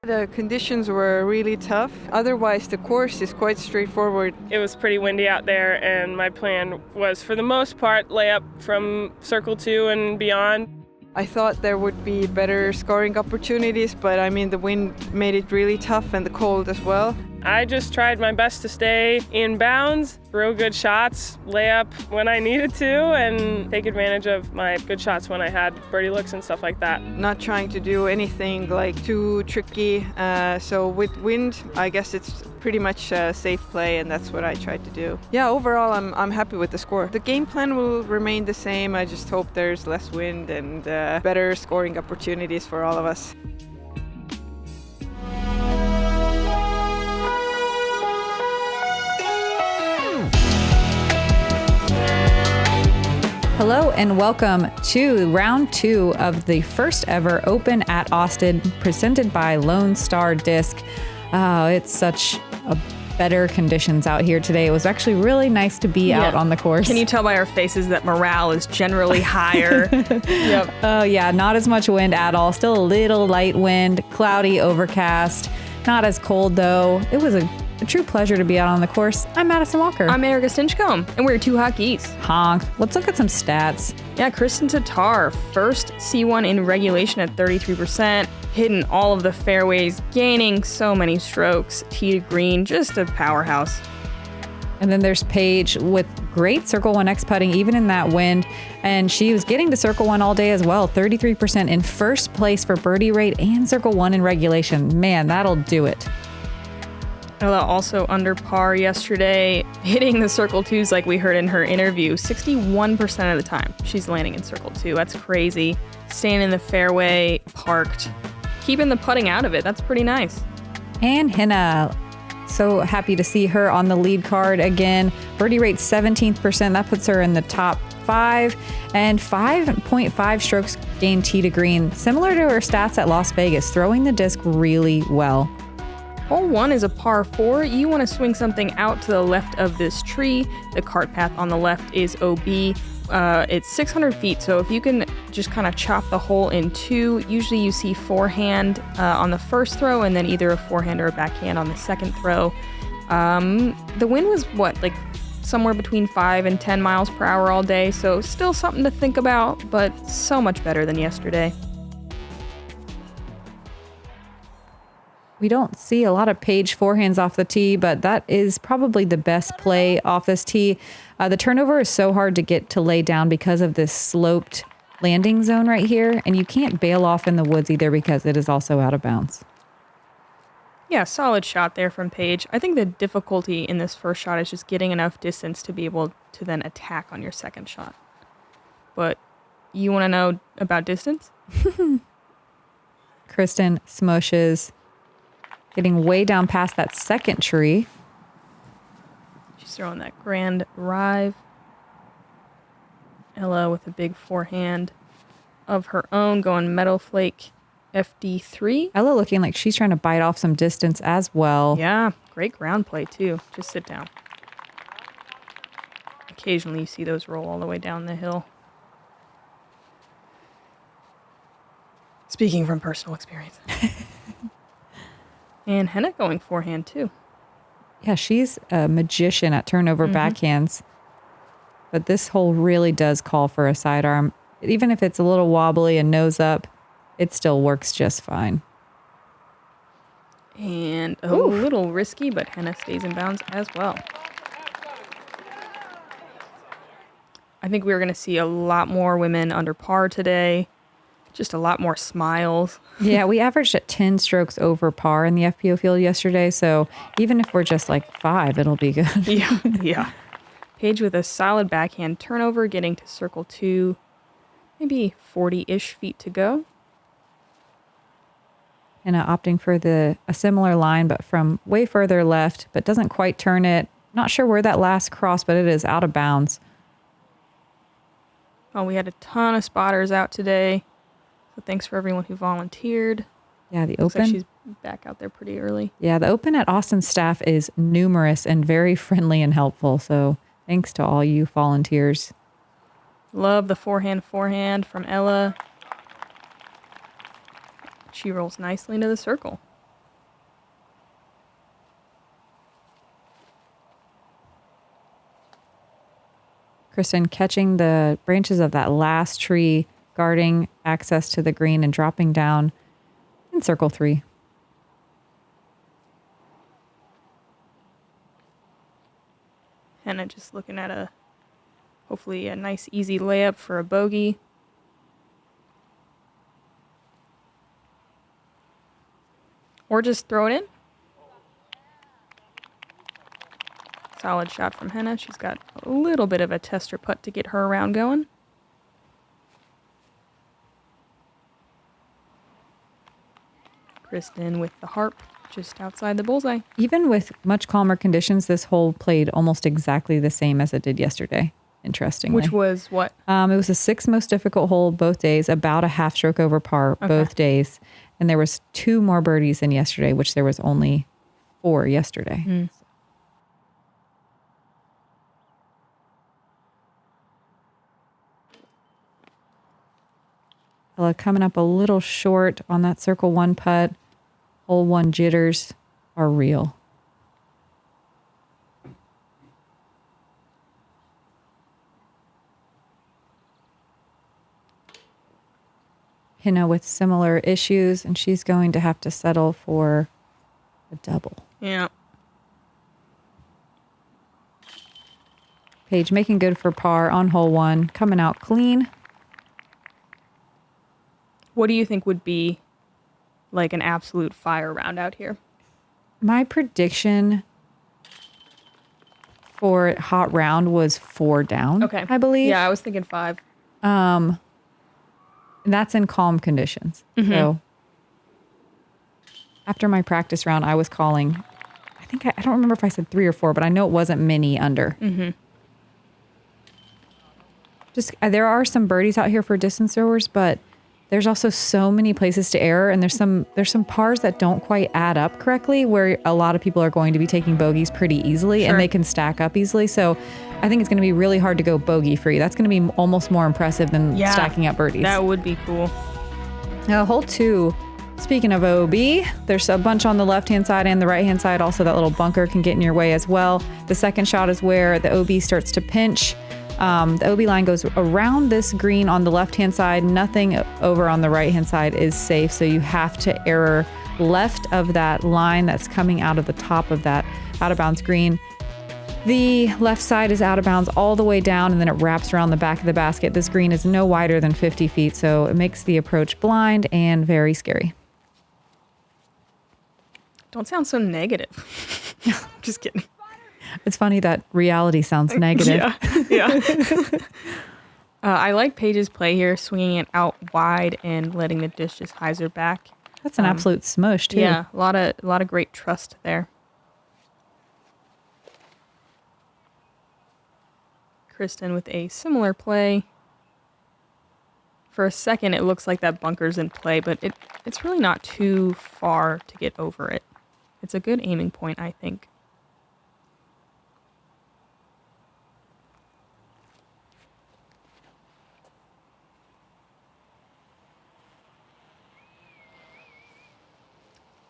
The conditions were really tough. Otherwise, the course is quite straightforward. It was pretty windy out there, and my plan was, for the most part, lay up from Circle 2 and beyond. I thought there would be better scoring opportunities, but I mean, the wind made it really tough and the cold as well. I just tried my best to stay in bounds, real good shots, lay up when I needed to, and take advantage of my good shots when I had birdie looks and stuff like that. Not trying to do anything like too tricky. So with wind, I guess it's pretty much safe play, and that's what I tried to do. Yeah, overall, I'm happy with the score. The game plan will remain the same. I just hope there's less wind and better scoring opportunities for all of us. Hello and welcome to round 2 of the first ever Open at Austin presented by Lone Star Disc. It's such better conditions out here today. It was actually really nice to be out on the course. Can you tell by our faces that morale is generally higher? Yep. Oh yeah, not as much wind at all. Still a little light wind, cloudy, overcast. Not as cold though. It was a true pleasure to be out on the course. I'm Madison Walker. I'm Erika Stinchcomb, and we're two hot geese. Honk. Let's look at some stats. Yeah, Kristin Tattar, first C1 in regulation at 33%, hitting all of the fairways, gaining so many strokes, tee to green, just a powerhouse. And then there's Paige with great Circle 1X putting, even in that wind. And she was getting to Circle 1 all day as well, 33% in first place for birdie rate and Circle 1 in regulation. Man, that'll do it. Ella also under par yesterday, hitting the Circle 2s like we heard in her interview, 61% of the time she's landing in Circle 2. That's crazy. Staying in the fairway, parked, keeping the putting out of it. That's pretty nice. And Henna, so happy to see her on the lead card again. Birdie rate 17%. That puts her in the top 5 and 5.5 strokes gained tee to green. Similar to her stats at Las Vegas, throwing the disc really well. Hole 1 is a par 4. You want to swing something out to the left of this tree. The cart path on the left is OB. It's 600 feet, so if you can just kind of chop the hole in 2, usually you see forehand on the first throw and then either a forehand or a backhand on the second throw. The wind was, like somewhere between 5 and 10 miles per hour all day, so still something to think about, but so much better than yesterday. We don't see a lot of Paige forehands off the tee, but that is probably the best play off this tee. The turnover is so hard to get to lay down because of this sloped landing zone right here, and you can't bail off in the woods either because it is also out of bounds. Yeah, solid shot there from Paige. I think the difficulty in this first shot is just getting enough distance to be able to then attack on your second shot. But you want to know about distance? Kristin smoshes. Getting way down past that second tree. She's throwing that grand drive. Ella with a big forehand of her own, going Meadow Flake FD3. Ella looking like she's trying to bite off some distance as well. Yeah, great ground play too. Just sit down. Occasionally you see those roll all the way down the hill. Speaking from personal experience. And Henna going forehand, too. Yeah, she's a magician at turnover backhands. But this hole really does call for a sidearm. Even if it's a little wobbly and nose up, it still works just fine. And a little risky, but Henna stays in bounds as well. I think we're going to see a lot more women under par today. Just a lot more smiles. Yeah, we averaged at 10 strokes over par in the FPO field yesterday, so even if we're just like 5, it'll be good. Yeah. Paige with a solid backhand turnover, getting to Circle 2, maybe 40-ish feet to go. And opting for a similar line, but from way further left, but doesn't quite turn it. Not sure where that last cross, but it is out of bounds. Oh, we had a ton of spotters out today. So thanks for everyone who volunteered. Yeah, the Looks Open. like she's back out there pretty early. Yeah, the Open at Austin staff is numerous and very friendly and helpful. So thanks to all you volunteers. Love the forehand from Ella. She rolls nicely into the circle. Kristin catching the branches of that last tree, guarding access to the green and dropping down in circle 3. Henna just looking at hopefully a nice easy layup for a bogey. Or just throw it in. Solid shot from Henna. She's got a little bit of a tester putt to get her round going. Kristin with the harp just outside the bullseye. Even with much calmer conditions, this hole played almost exactly the same as it did yesterday, interestingly. Which was what? It was the 6th most difficult hole both days, about a half stroke over par both days. And there was 2 more birdies than yesterday, which there was only 4 yesterday. Ella coming up a little short on that circle 1 putt. Hole 1 jitters are real. Henna with similar issues, and she's going to have to settle for a double. Yeah. Paige making good for par on hole 1, coming out clean. What do you think would be like an absolute fire round out here? My prediction for hot round was 4 down. Okay. I believe. Yeah, I was thinking 5. And that's in calm conditions. So after my practice round, I was calling, I don't remember if I said 3 or 4, but I know it wasn't many under. Just, there are some birdies out here for distance throwers, but there's also so many places to error, and there's some pars that don't quite add up correctly, where a lot of people are going to be taking bogeys pretty easily, and they can stack up easily. So I think it's going to be really hard to go bogey free. That's going to be almost more impressive than stacking up birdies. That would be cool. Now, hole 2, speaking of OB, there's a bunch on the left-hand side and the right-hand side. Also, that little bunker can get in your way as well. The second shot is where the OB starts to pinch. The OB line goes around this green on the left-hand side. Nothing over on the right-hand side is safe, so you have to error left of that line that's coming out of the top of that out-of-bounds green. The left side is out of bounds all the way down, and then it wraps around the back of the basket. This green is no wider than 50 feet, so it makes the approach blind and very scary. Don't sound so negative. Just kidding. It's funny that reality sounds negative. Yeah. I like Paige's play here, swinging it out wide and letting the disc just hyzer back. That's an absolute smush, too. Yeah, a lot of great trust there. Kristin with a similar play. For a second, it looks like that bunker's in play, but it's really not too far to get over it. It's a good aiming point, I think.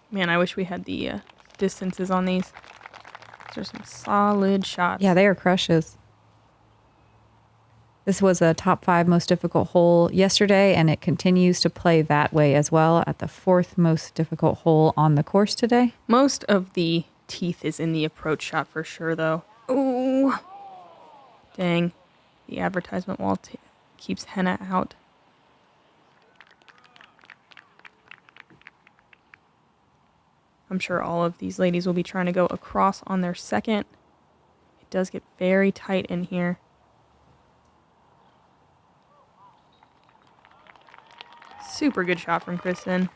Man, I wish we had the distances on these. These are some solid shots. Yeah, they are crushes. This was a top 5 most difficult hole yesterday, and it continues to play that way as well at the 4th most difficult hole on the course today. Most of the teeth is in the approach shot for sure, though. Ooh. Dang. The advertisement wall keeps Henna out. I'm sure all of these ladies will be trying to go across on their second. It does get very tight in here. Super good shot from Kristin.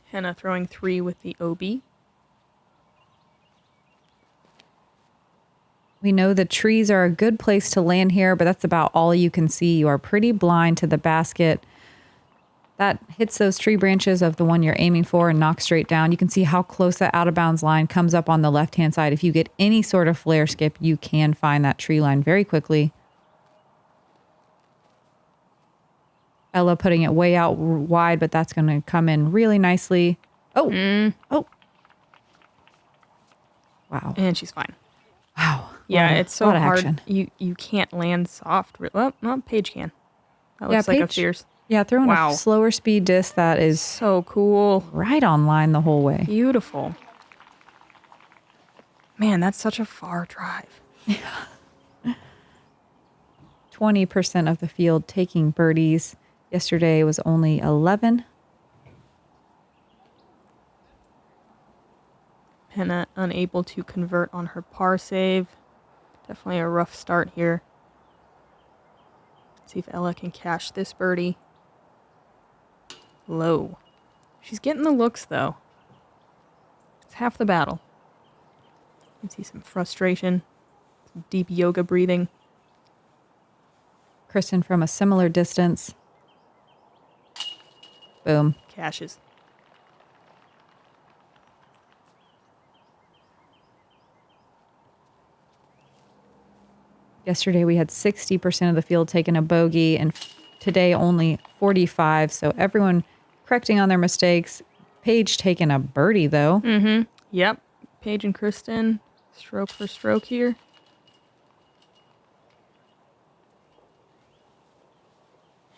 Henna throwing 3 with the OB. We know the trees are a good place to land here, but that's about all you can see. You are pretty blind to the basket. That hits those tree branches of the one you're aiming for and knocks straight down. You can see how close that out of bounds line comes up on the left-hand side. If you get any sort of flare skip, you can find that tree line very quickly. Ella putting it way out wide, but that's going to come in really nicely. Oh. Wow. And she's fine. Wow. Yeah, it's so hard. Action. You can't land soft. Well, Paige can. That looks like a Paige, fierce. Yeah, throwing Wow. a slower speed disc that is So cool. right on line the whole way. Beautiful. Man, that's such a far drive. 20% of the field taking birdies. Yesterday was only 11. Henna unable to convert on her par save. Definitely a rough start here. Let's see if Ella can cash this birdie. Low. She's getting the looks, though. It's half the battle. You can see some frustration, some deep yoga breathing. Kristin from a similar distance. Boom. Cashes. Yesterday we had 60% of the field taking a bogey, and today only 45. So everyone correcting on their mistakes. Paige taking a birdie, though. Mm-hmm. Yep. Paige and Kristin, stroke for stroke here.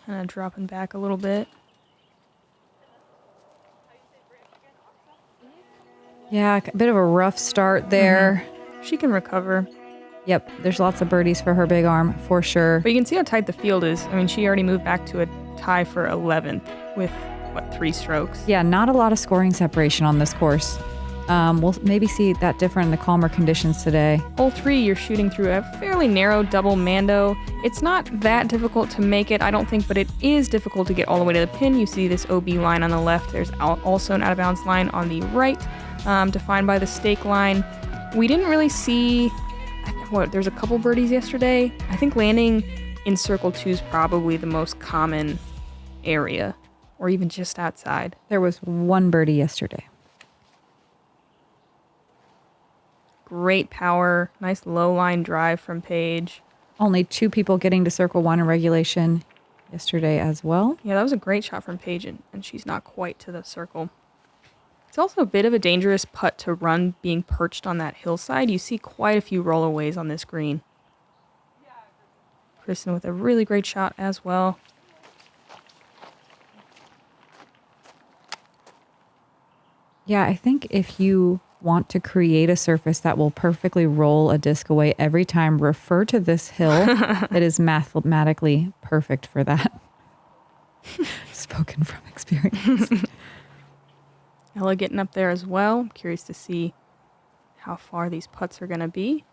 Kind of dropping back a little bit. Yeah, a bit of a rough start there. She can recover. Yep, there's lots of birdies for her big arm, for sure. But you can see how tight the field is. I mean, she already moved back to a tie for 11th with, 3 strokes? Yeah, not a lot of scoring separation on this course. We'll maybe see that different in the calmer conditions today. Hole 3, you're shooting through a fairly narrow double mando. It's not that difficult to make it, I don't think, but it is difficult to get all the way to the pin. You see this OB line on the left. There's also an out-of-bounds line on the right, defined by the stake line. We didn't really see... there's a couple birdies yesterday. I think landing in circle 2 is probably the most common area, or even just outside. There was one birdie yesterday. Great power, nice low line drive from Paige. Only 2 people getting to circle 1 in regulation yesterday as well. Yeah, that was a great shot from Paige, and she's not quite to the circle. It's also a bit of a dangerous putt to run being perched on that hillside. You see quite a few rollaways on this green. Kristin with a really great shot as well. Yeah, I think if you want to create a surface that will perfectly roll a disc away every time, refer to this hill. It is mathematically perfect for that. Spoken from experience. Ella getting up there as well. Curious to see how far these putts are going to be.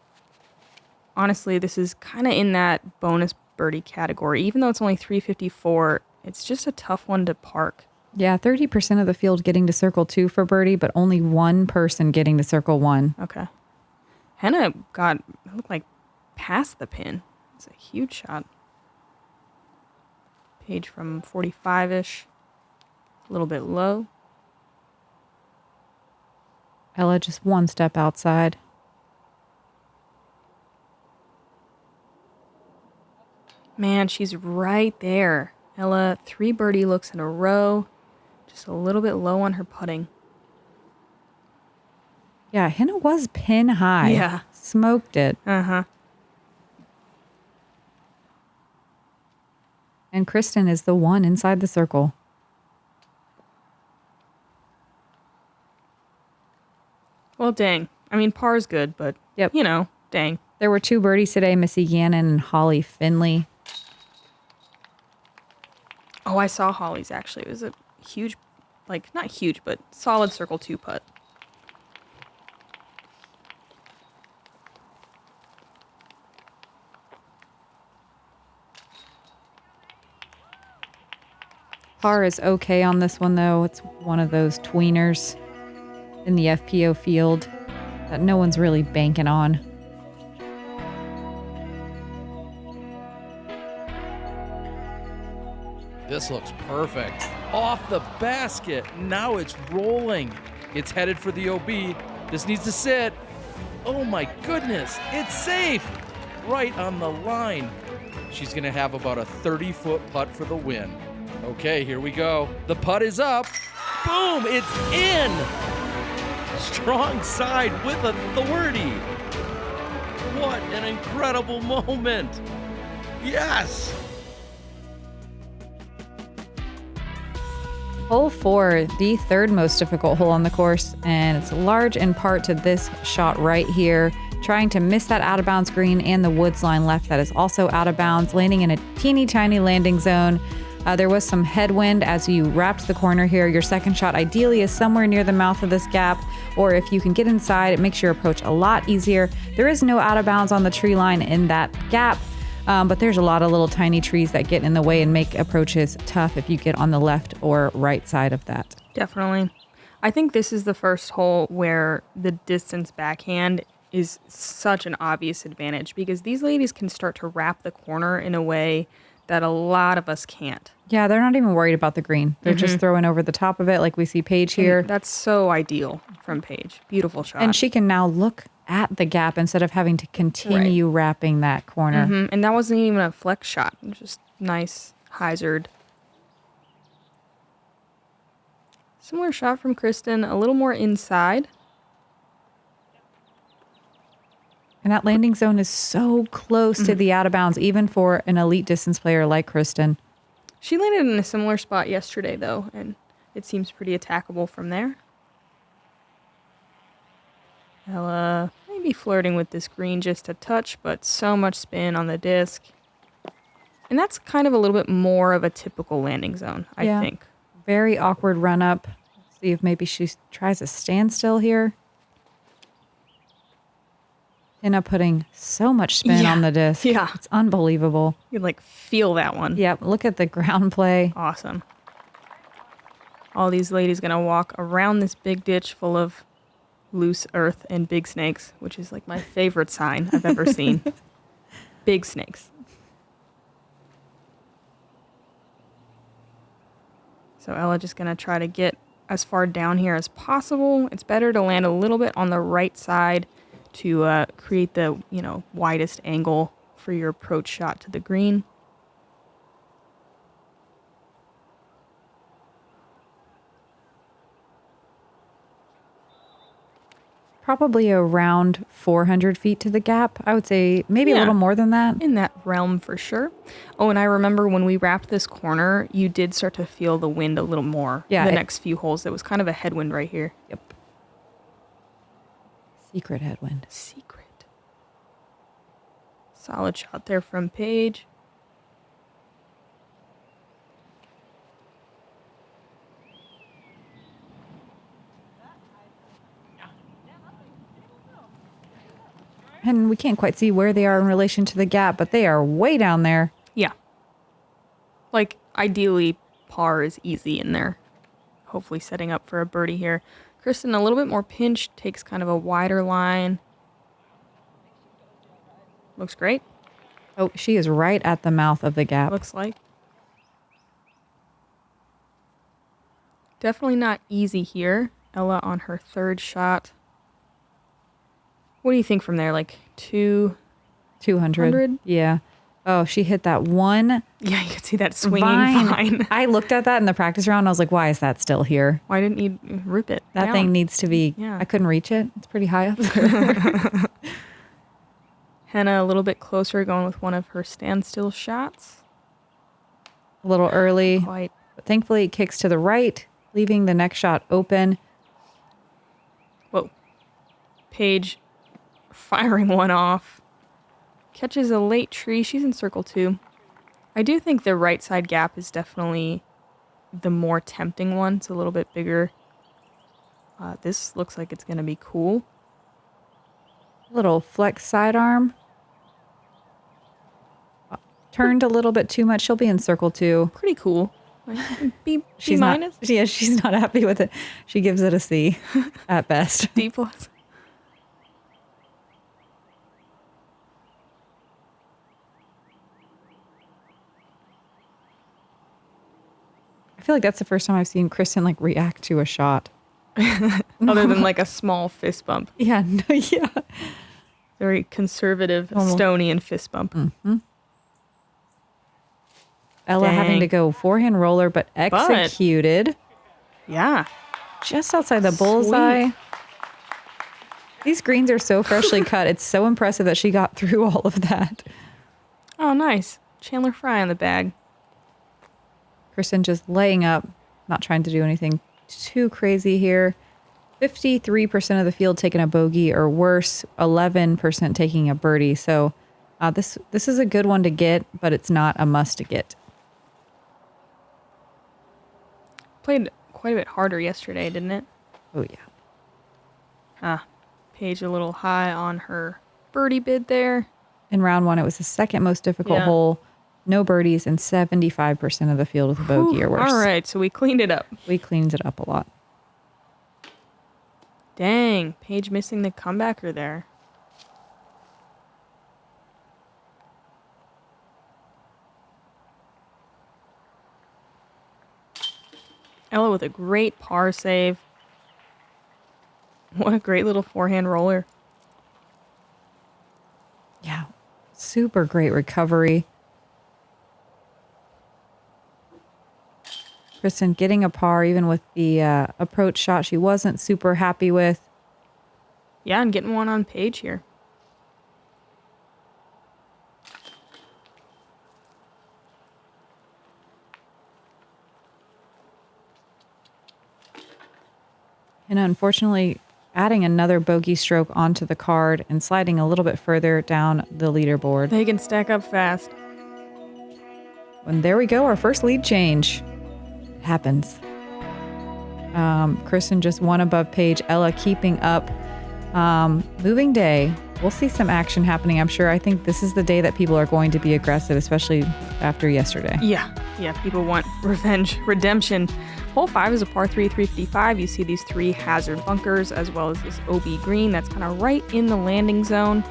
Honestly, this is kind of in that bonus birdie category. Even though it's only 354, it's just a tough one to park. Yeah, 30% of the field getting to circle 2 for birdie, but only 1 person getting to circle 1. Okay. Henna looked like past the pin. It's a huge shot. Paige from 45-ish. A little bit low. Ella just 1 step outside. Man, she's right there. Ella, 3 birdie looks in a row. Just a little bit low on her putting. Yeah, Henna was pin high. Yeah. Smoked it. Uh-huh. And Kristin is the one inside the circle. Well, dang. I mean, par's good, but, Yep. Dang. There were 2 birdies today, Missy Gannon and Holly Finley. Oh, I saw Holly's, actually. It was a huge, not huge, but solid circle 2 putt. Par is okay on this one, though. It's one of those tweeners in the FPO field that no one's really banking on. This looks perfect. Off the basket. Now it's rolling. It's headed for the OB. This needs to sit. Oh my goodness. It's safe. Right on the line. She's going to have about a 30-foot putt for the win. Okay, here we go. The putt is up. Boom, it's in. Strong side with authority. What an incredible moment. Yes. Hole 4, the third most difficult hole on the course, and it's large in part to this shot right here. Trying to miss that out of bounds green and the woods line left that is also out of bounds, landing in a teeny tiny landing zone. There was some headwind as you wrapped the corner here. Your second shot ideally is somewhere near the mouth of this gap, or if you can get inside, it makes your approach a lot easier. There is no out of bounds on the tree line in that gap, but there's a lot of little tiny trees that get in the way and make approaches tough if you get on the left or right side of that. Definitely. I think this is the first hole where the distance backhand is such an obvious advantage because these ladies can start to wrap the corner in a way that a lot of us can't. Yeah, they're not even worried about the green. They're just throwing over the top of it like we see Paige here. And that's so ideal from Paige. Beautiful shot. And she can now look at the gap instead of having to continue wrapping that corner. And that wasn't even a flex shot. It was just nice hyzered. Similar shot from Kristin, a little more inside. And that landing zone is so close to the out of bounds, even for an elite distance player like Kristin. She landed in a similar spot yesterday, though, and it seems pretty attackable from there. Ella maybe flirting with this green just a touch, but so much spin on the disc. And that's kind of a little bit more of a typical landing zone, I think. Very awkward run up. See if maybe she tries a standstill here. Henna putting so much spin on the disc. Yeah. It's unbelievable. You can, like, feel that one. Yep. Look at the ground play. Awesome. All these ladies going to walk around this big ditch full of loose earth and big snakes, which is, like, my favorite sign I've ever seen. Big snakes. So Ella just going to try to get as far down here as possible. It's better to land a little bit on the right side to create the, widest angle for your approach shot to the green. Probably around 400 feet to the gap. I would say maybe a little more than that. In that realm for sure. Oh, and I remember when we wrapped this corner, you did start to feel the wind a little more. Yeah. The next few holes. There was kind of a headwind right here. Yep. Secret headwind. Secret. Solid shot there from Paige. And we can't quite see where they are in relation to the gap, but they are way down there. Yeah. Like, ideally, par is easy in there. Hopefully setting up for a birdie here. Kristin, a little bit more pinched, takes kind of a wider line. Looks great. Oh, she is right at the mouth of the gap. Looks like. Definitely not easy here. Ella on her third shot. What do you think from there? Like 200? 200. Yeah. Oh, she hit that one. Yeah, you could see that swinging vine. I looked at that in the practice round. I was like, why is that still here? Why didn't you rip it That down? thing needs to be, I couldn't reach it. It's pretty high up there. Henna a little bit closer, going with one of her standstill shots. A little early. Quite. But thankfully, it kicks to the right, leaving the next shot open. Whoa. Paige firing one off. Catches a late tree. She's in circle 2. I do think the right side gap is definitely the more tempting one. It's a little bit bigger. This looks like it's going to be cool. Little flex sidearm. Turned a little bit too much. She'll be in circle 2. Pretty cool. B She's minus? She's not happy with it. She gives it a C at best. D plus. I feel like that's the first time I've seen Kristin like react to a shot. Other than like a small fist bump. Yeah, no, yeah. Very conservative Estonian fist bump. Mm-hmm. Ella having to go forehand roller, but executed. Yeah. Just outside the bullseye. These greens are so freshly cut. It's so impressive that she got through all of that. Oh, nice. Chandler Fry on the bag. Kristin just laying up, not trying to do anything too crazy here. 53% of the field taking a bogey or worse, 11% taking a birdie. So this is a good one to get, but it's not a must to get. Played quite a bit harder yesterday, didn't it? Oh, yeah. Paige a little high on her birdie bid there. In round one, it was the second most difficult hole. No birdies and 75% of the field with a bogey or worse. All right, so we cleaned it up. We cleaned it up a lot. Dang, Paige missing the comebacker there. Ella with a great par save. What a great little forehand roller. Yeah, super great recovery. Kristin getting a par even with the approach shot she wasn't super happy with. Yeah, and getting one on Paige here. And unfortunately, adding another bogey stroke onto the card and sliding a little bit further down the leaderboard. They can stack up fast. And there we go, our first lead change. It happens. Kristin just one above Paige. Ella keeping up. Moving day. We'll see some action happening, I'm sure. I think this is the day that people are going to be aggressive, especially after yesterday. Yeah, people want revenge, redemption. Hole 5 is a par 3, 355. You see these 3 hazard bunkers as well as this OB green that's kind of right in the landing zone.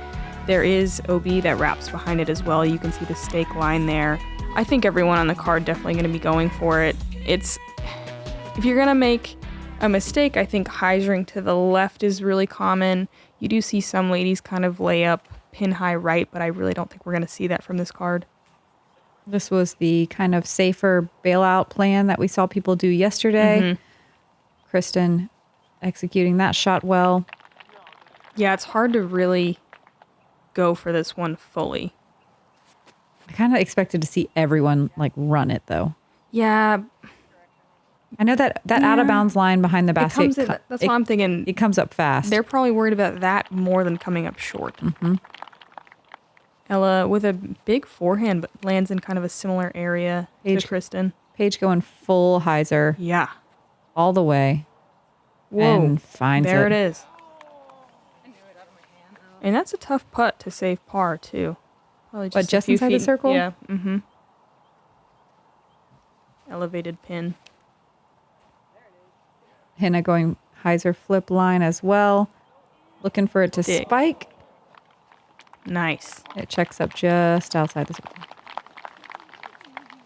There is OB that wraps behind it as well. You can see the stake line there. I think everyone on the card definitely going to be going for it. If you're going to make a mistake, I think hyzering to the left is really common. You do see some ladies kind of lay up pin high right, but I really don't think we're going to see that from this card. This was the kind of safer bailout plan that we saw people do yesterday. Kristin executing that shot well. Yeah, it's hard to really go for this one fully. I kind of expected to see everyone like run it though. Yeah. I know that out of bounds line behind the basket. That's what I'm thinking. It comes up fast. They're probably worried about that more than coming up short. Ella with a big forehand, but lands in kind of a similar area to Kristin. Paige going full hyzer. Yeah. All the way. Whoa. And finds there it is. And that's a tough putt to save par, too. Probably just inside the circle? Yeah. Elevated pin. Henna going hyzer flip line as well. Looking for it to spike. Nice. It checks up just outside the circle.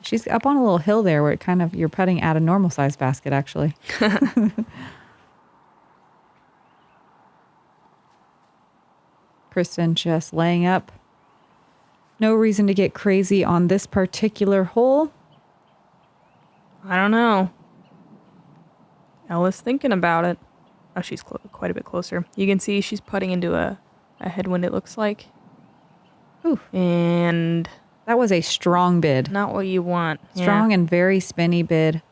She's up on a little hill there where it kind of, you're putting at a normal size basket, actually. Kristin just laying up. No reason to get crazy on this particular hole. I don't know. Ella's thinking about it. Oh, she's quite a bit closer. You can see she's putting into a headwind, it looks like. Ooh. And that was a strong bid. Not what you want. Strong and very spinny bid.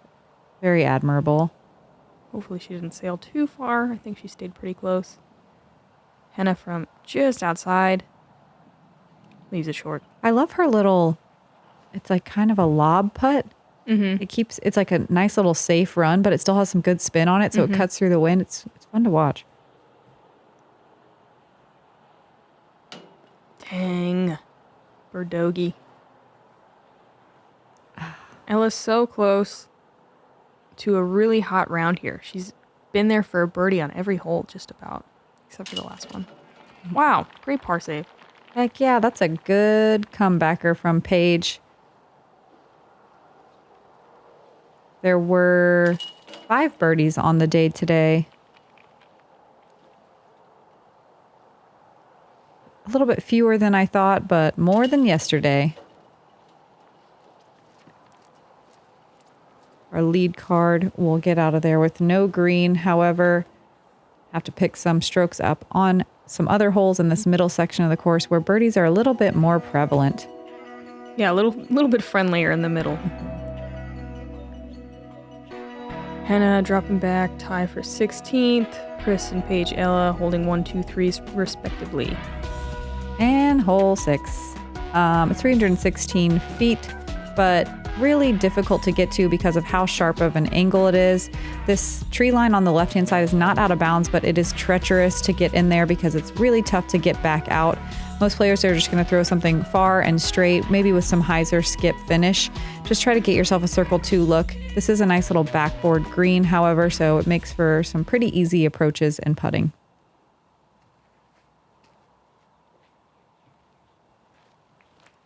Very admirable. Hopefully she didn't sail too far. I think she stayed pretty close. Henna from just outside. Leaves it short. I love her little, it's like kind of a lob putt. It's like a nice little safe run, but it still has some good spin on it, so it cuts through the wind. It's fun to watch. Dang. Birdogey. Ella's so close to a really hot round here. She's been there for a birdie on every hole, just about, except for the last one. Wow, great par save. Heck yeah, that's a good comebacker from Paige. There were 5 birdies on the day today. A little bit fewer than I thought, but more than yesterday. Our lead card will get out of there with no green. However, Have to pick some strokes up on some other holes in this middle section of the course where birdies are a little bit more prevalent. Yeah, a little bit friendlier in the middle. Henna dropping back, tie for 16th. Kristin, Paige, Ella holding 1, 2, 3s respectively. And hole 6. 316 feet, but really difficult to get to because of how sharp of an angle it is. This tree line on the left-hand side is not out of bounds, but it is treacherous to get in there because it's really tough to get back out. Most players are just going to throw something far and straight, maybe with some hyzer skip finish. Just try to get yourself a circle 2 look. This is a nice little backboard green, however, so it makes for some pretty easy approaches and putting.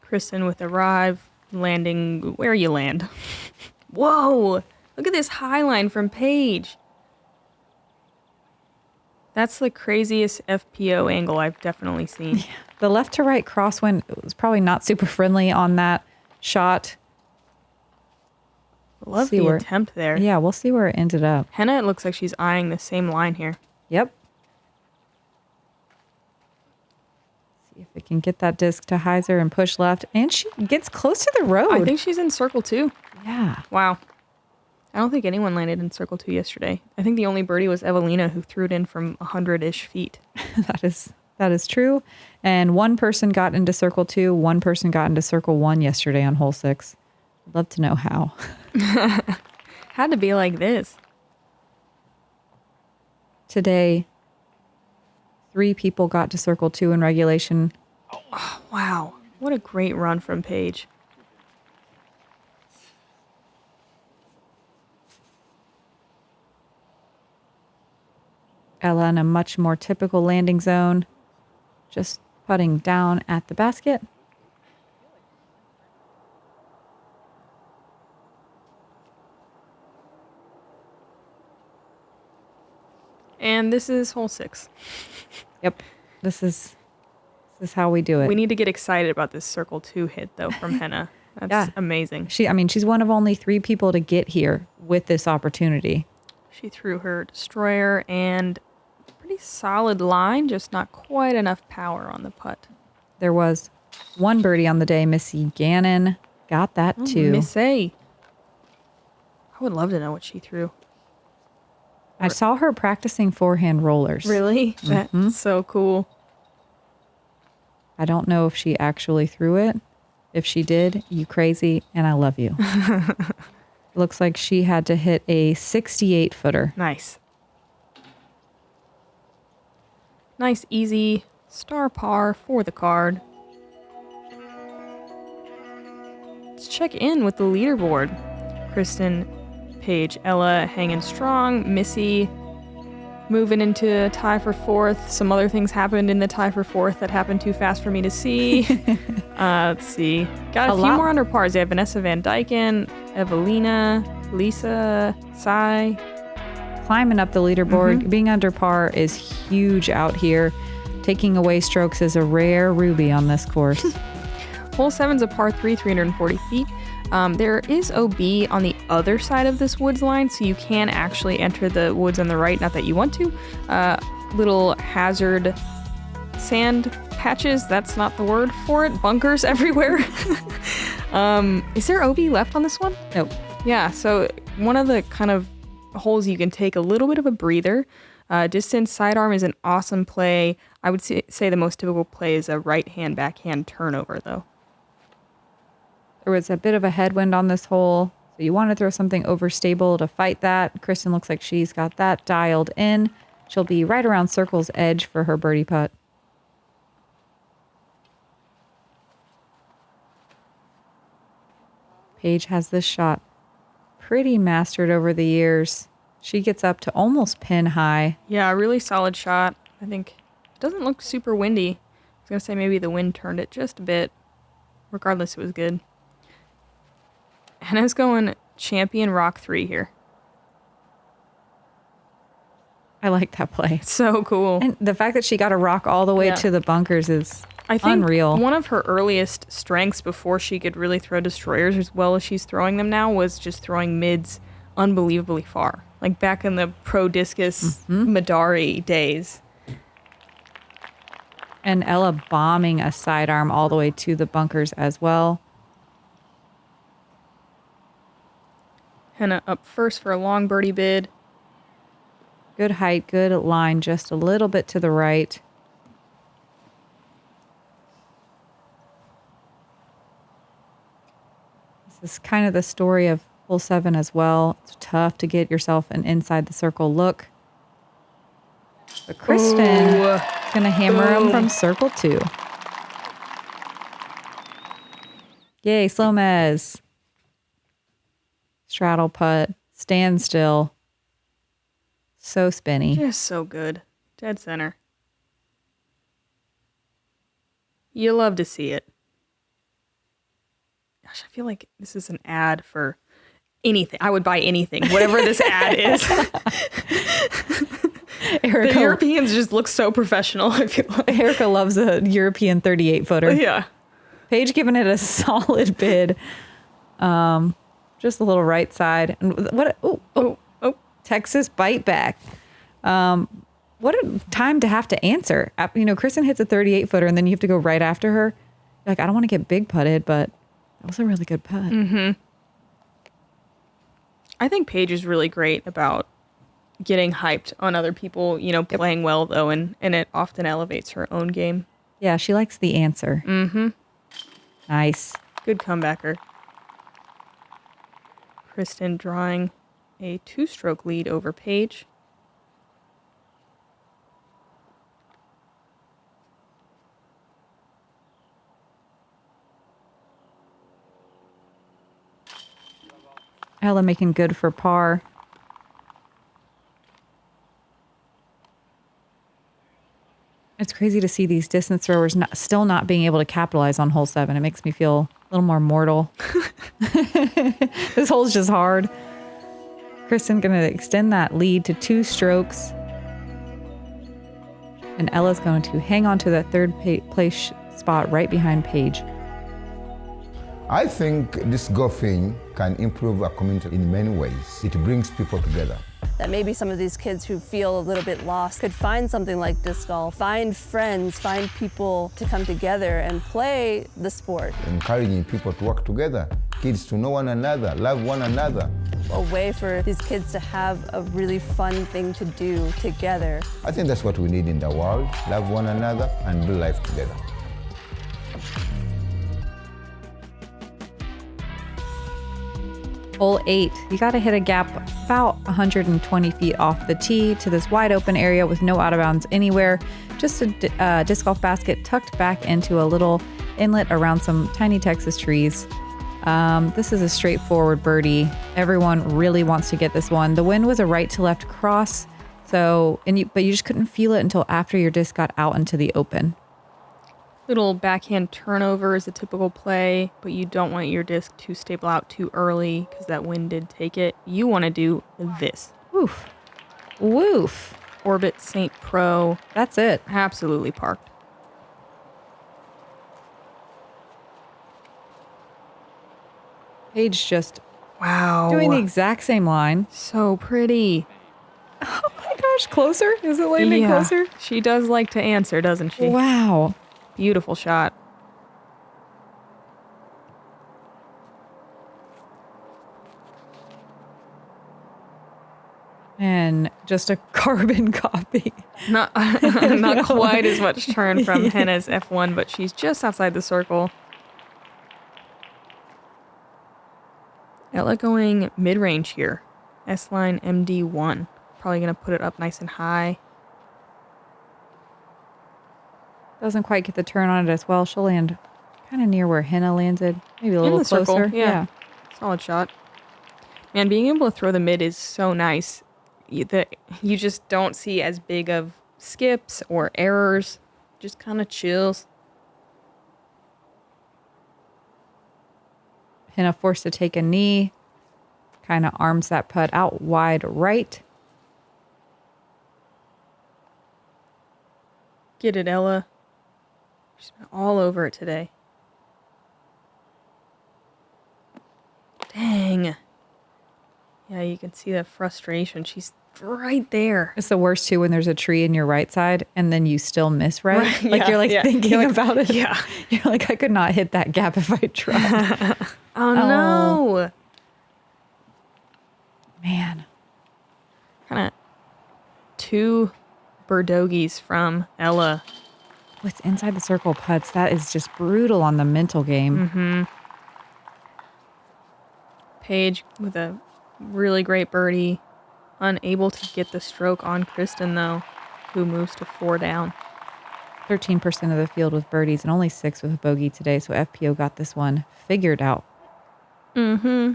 Kristin with arrive, landing where you land. Whoa! Look at this high line from Paige. That's the craziest FPO angle I've definitely seen. Yeah. The left to right crosswind was probably not super friendly on that shot. Love the attempt there. Yeah, we'll see where it ended up. Henna, it looks like she's eyeing the same line here. Yep. See if we can get that disc to hyzer and push left. And she gets close to the road. I think she's in circle 2. Yeah. Wow. I don't think anyone landed in circle 2 yesterday. I think the only birdie was Evelina, who threw it in from 100-ish feet. That is true. And one person got into circle 2, one person got into circle 1 yesterday on hole 6. I'd love to know how. Had to be like this. Today, 3 people got to circle 2 in regulation. Oh, wow. What a great run from Paige. Ella in a much more typical landing zone. Just putting down at the basket. And this is hole 6. Yep. This is how we do it. We need to get excited about this circle 2 hit, though, from Henna. That's amazing. She's one of only 3 people to get here with this opportunity. She threw her destroyer and pretty solid line, just not quite enough power on the putt. There was one birdie on the day. Missy Gannon got that too. Miss A. I would love to know what she threw. I saw her practicing forehand rollers. Really? That's so cool. I don't know if she actually threw it. If she did, you crazy, and I love you. Looks like she had to hit a 68-footer. Nice. Nice, easy star par for the card. Let's check in with the leaderboard. Kristin, Paige, Ella hanging strong. Missy moving into a tie for 4th. Some other things happened in the tie for 4th that happened too fast for me to see. Let's see. Got a few more under pars. They have Vanessa Van Dyken, Evelina, Lisa, Sai. Climbing up the leaderboard. Being under par is huge out here. Taking away strokes is a rare ruby on this course. Hole 7's a par 3, 340 feet. There is OB on the other side of this woods line, so you can actually enter the woods on the right, not that you want to. Little hazard sand patches, that's not the word for it. Bunkers everywhere. Is there OB left on this one? Nope. Yeah, so one of the kind of holes you can take a little bit of a breather. Distance sidearm is an awesome play. I would say the most typical play is a right-hand backhand turnover, though. There was a bit of a headwind on this hole, so you want to throw something overstable to fight that. Kristin looks like she's got that dialed in. She'll be right around circle's edge for her birdie putt. Paige has this shot pretty mastered over the years. She gets up to almost pin high. Yeah, really solid shot. I think it doesn't look super windy. I was going to say maybe the wind turned it just a bit. Regardless, it was good. Henna's going champion rock 3 here. I like that play. It's so cool. And the fact that she got a rock all the way to the bunkers is unreal. One of her earliest strengths before she could really throw destroyers as well as she's throwing them now was just throwing mids unbelievably far. like back in the pro discus Madari days. And Ella bombing a sidearm all the way to the bunkers as well. Henna up first for a long birdie bid. Good height, good line, just a little bit to the right. This is kind of the story of hole 7 as well. It's tough to get yourself an inside the circle look. But Kristin is going to hammer him from circle 2. Yay, Jomez. Straddle putt, stand still. So spinny. Just so good. Dead center. You love to see it. Gosh, I feel like this is an ad for anything. I would buy anything, whatever this ad is. Erika, the Europeans just look so professional, I feel like. Erika loves a European 38 footer. Yeah. Paige giving it a solid bid. Just a little right side. And what? Oh. Texas bite back. What a time to have to answer. You know, Kristin hits a 38 footer and then you have to go right after her. You're like, I don't want to get big putted, but that was a really good putt. Mm-hmm. I think Paige is really great about getting hyped on other people, you know, playing well though, and it often elevates her own game. Yeah, she likes the answer. Mm-hmm. Nice. Good comebacker. Kristin drawing a 2-stroke lead over Paige. Ella making good for par. It's crazy to see these distance throwers still not being able to capitalize on hole 7. It makes me feel a little more mortal. This hole's just hard. Kristin going to extend that lead to 2 strokes. And Ella's going to hang on to that third place spot right behind Paige. I think this golfing can improve our community in many ways. It brings people together. That maybe some of these kids who feel a little bit lost could find something like disc golf, find friends, find people to come together and play the sport. Encouraging people to work together, kids to know one another, love one another. A way for these kids to have a really fun thing to do together. I think that's what we need in the world, love one another and do life together. Hole 8, you got to hit a gap about 120 feet off the tee to this wide open area with no out of bounds anywhere. Just a disc golf basket tucked back into a little inlet around some tiny Texas trees. This is a straightforward birdie. Everyone really wants to get this one. The wind was a right to left cross, but you just couldn't feel it until after your disc got out into the open. Little backhand turnover is a typical play, but you don't want your disc to stable out too early because that wind did take it. You want to do this. Woof. Woof. Orbit St. Pro. That's it. Absolutely parked. Paige just wow, doing the exact same line. So pretty. Oh my gosh, closer? Is it landing closer? She does like to answer, doesn't she? Wow. Beautiful shot. And just a carbon copy. Not quite as much turn from Henna's F1, but she's just outside the circle. Ella going mid-range here. S-line MD1. Probably going to put it up nice and high. Doesn't quite get the turn on it as well. She'll land kind of near where Henna landed. Maybe a little closer. Circle. Yeah. Solid shot. Man, being able to throw the mid is so nice. You just don't see as big of skips or errors. Just kind of chills. Henna forced to take a knee. Kind of arms that putt out wide right. Get it, Ella. She's been all over it today. Dang. Yeah, you can see the frustration. She's right there. It's the worst too when there's a tree in your right side and then you still miss right. Like yeah, you're like yeah. thinking You're like, about it. yeah. You're like, I could not hit that gap if I tried. Oh no. Man. Kind of 2 birdogies from Ella. What's inside the circle putts? That is just brutal on the mental game. Paige with a really great birdie. Unable to get the stroke on Kristin, though, who moves to 4 down. 13% of the field with birdies and only 6 with a bogey today. So FPO got this one figured out. Mm-hmm.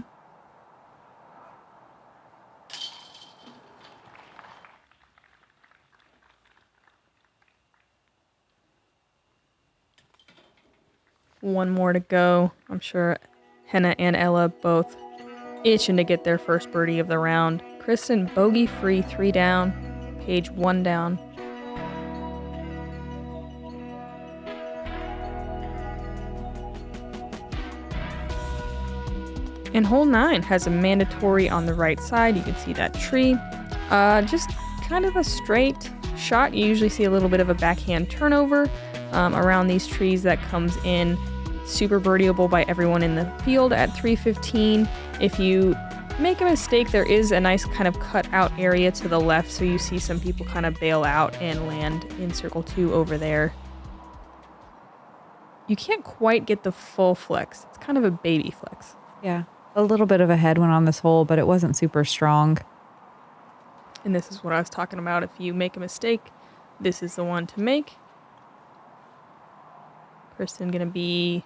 One more to go. I'm sure Henna and Ella both itching to get their first birdie of the round. Kristin bogey free, 3 down. Paige 1 down. And hole 9 has a mandatory on the right side. You can see that tree. Just kind of a straight shot. You usually see a little bit of a backhand turnover around these trees that comes in. Super birdieable by everyone in the field at 315. If you make a mistake, there is a nice kind of cut out area to the left, so you see some people kind of bail out and land in circle 2 over there. You can't quite get the full flex. It's kind of a baby flex. Yeah. A little bit of a headwind on this hole, but it wasn't super strong. And this is what I was talking about. If you make a mistake, this is the one to make. Kristin gonna be,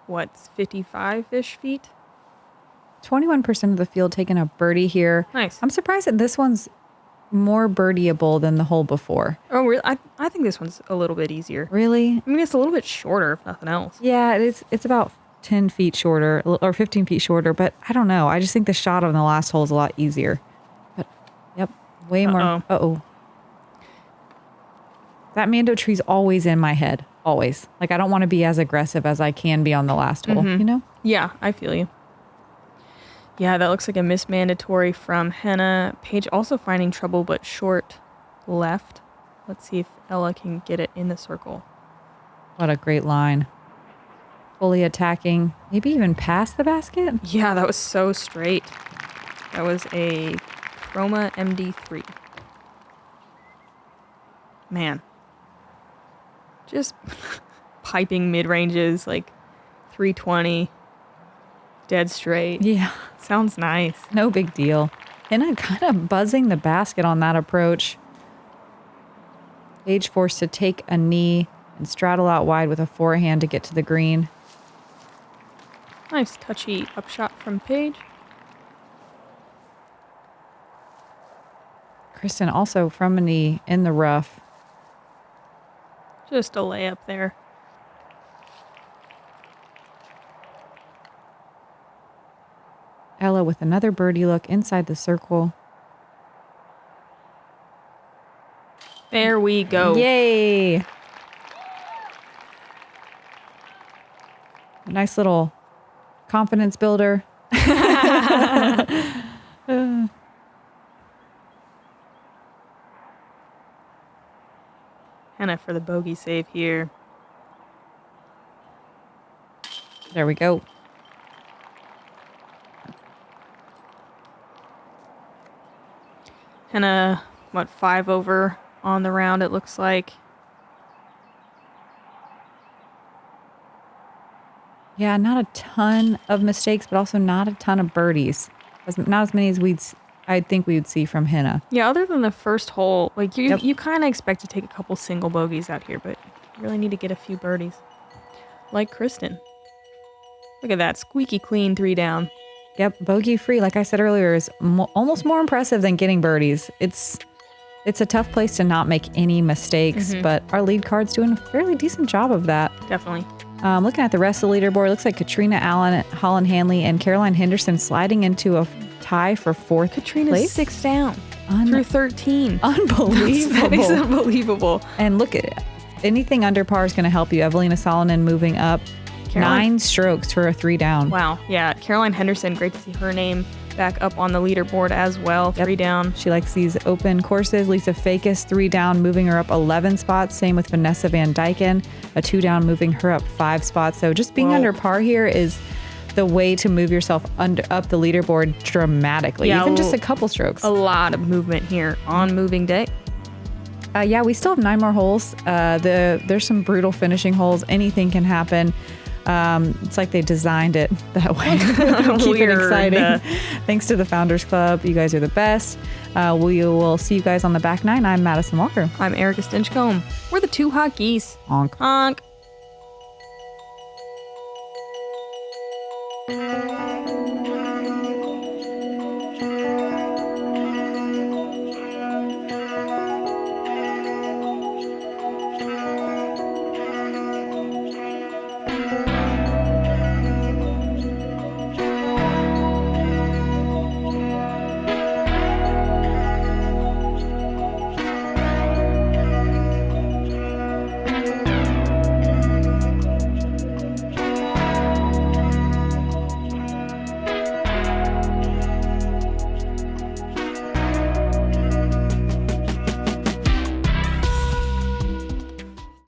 what, 55-ish feet? 21% of the field taking a birdie here. Nice. I'm surprised that this one's more birdieable than the hole before. Oh, really? I think this one's a little bit easier. Really? I mean, it's a little bit shorter, if nothing else. Yeah, it's about 10 feet shorter or 15 feet shorter, but I don't know. I just think the shot on the last hole is a lot easier. But, yep, way more. Uh-oh. That Mando tree's always in my head. Always. Like, I don't want to be as aggressive as I can be on the last hole, you know? Yeah, I feel you. Yeah, that looks like a miss mandatory from Henna. Paige also finding trouble, but short left. Let's see if Ella can get it in the circle. What a great line. Fully attacking, maybe even past the basket. Yeah, that was so straight. That was a Chroma MD3. Man. Just piping mid-ranges, like 320. Dead straight. Yeah. Sounds nice. No big deal. Henna kind of buzzing the basket on that approach. Paige forced to take a knee and straddle out wide with a forehand to get to the green. Nice touchy upshot from Paige. Kristin also from a knee in the rough. Just a layup there. Ella with another birdie look inside the circle. There we go. Yay! A nice little confidence builder. Henna for the bogey save here. There we go. Henna, what, 5 over on the round, it looks like. Yeah, not a ton of mistakes, but also not a ton of birdies. Not as many as I think we would see from Henna. Yeah, other than the first hole, like you kind of expect to take a couple single bogeys out here, but you really need to get a few birdies. Like Kristin. Look at that, squeaky clean 3 down. Yep, bogey free, like I said earlier, is almost more impressive than getting birdies. It's a tough place to not make any mistakes, but our lead card's doing a fairly decent job of that. Definitely. Looking at the rest of the leaderboard, it looks like Katrina Allen, Holland Hanley, and Caroline Henderson sliding into a tie for 4th Katrina's place. 6 down through 13. Unbelievable. That is unbelievable. And look at it. Anything under par is going to help you. Evelina Salonen moving up. Caroline. 9 strokes for a 3 down. Wow. Yeah. Caroline Henderson, great to see her name back up on the leaderboard as well. Yep. 3 down. She likes these open courses. Lisa Fakis, 3 down, moving her up 11 spots. Same with Vanessa Van Dyken, a 2 down, moving her up 5 spots. So just being under par here is the way to move yourself up the leaderboard dramatically, even just a couple strokes. A lot of movement here on moving day. Yeah, we still have 9 more holes. There's some brutal finishing holes. Anything can happen. It's like they designed it that way. Keep it exciting. Thanks to the Founders Club. You guys are the best. We will see you guys on the back 9. I'm Madison Walker. I'm Erika Stinchcomb. We're the 2 hot geese. Honk. Honk.